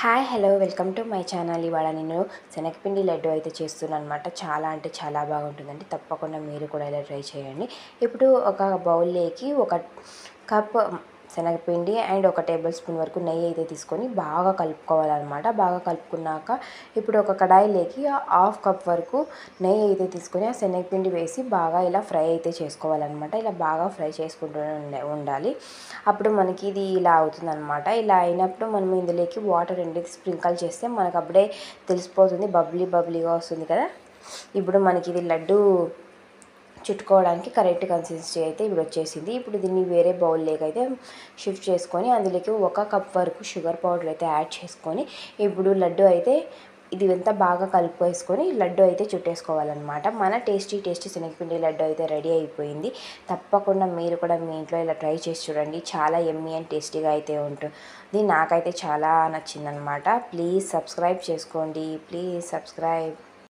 Hi hello welcome to my channel. ఇవాళ నేను శనగపిండి లడ్డు అయితే చేస్తున్నాను అనమాట. చాలా అంటే చాలా బాగుంటుందండి. తప్పకుండా మీరు కూడా ఇలా ట్రై చేయండి. ఇప్పుడు ఒక బౌల్లోకి ఒక కప్ శనగపిండి అండ్ 1 టేబుల్ స్పూన్ వరకు నెయ్యి అయితే తీసుకొని బాగా కలుపుకోవాలన్నమాట. బాగా కలుపుకున్నాక ఇప్పుడు ఒక కడాయిలోకి హాఫ్ కప్ వరకు నెయ్యి అయితే తీసుకొని ఆ శనగపిండి వేసి బాగా ఇలా ఫ్రై అయితే చేసుకోవాలన్నమాట. ఇలా బాగా ఫ్రై చేసుకుంటూ ఉండాలి. అప్పుడు మనకి ఇది ఇలా అవుతుందన్నమాట. ఇలా అయినప్పుడు మనం ఇందులోకి వాటర్ అనేది స్ప్రింకల్ చేస్తే మనకు అప్పుడే తెలిసిపోతుంది, బబ్లీగా వస్తుంది కదా. ఇప్పుడు మనకి ఇది లడ్డు చుట్టుకోవడానికి కరెక్ట్ కన్సిస్టెన్సీ అయితే ఇప్పుడు వచ్చేసింది. ఇప్పుడు దీన్ని వేరే బౌల్లోకి అయితే షిఫ్ట్ చేసుకొని అందులోకి 1 కప్ వరకు షుగర్ పౌడర్ అయితే యాడ్ చేసుకొని ఇప్పుడు లడ్డు అయితే ఇది అంతా బాగా కలిపేసుకొని లడ్డు అయితే చుట్టేసుకోవాలన్నమాట. మన టేస్టీ శనగపిండి లడ్డు అయితే రెడీ అయిపోయింది. తప్పకుండా మీరు కూడా మీ ఇంట్లో ఇలా ట్రై చేసి చూడండి. చాలా యమ్మీ అండ్ టేస్టీగా అయితే ఉంటుంది. నాకైతే చాలా నచ్చిందనమాట. ప్లీజ్ సబ్స్క్రైబ్ చేసుకోండి. Please subscribe.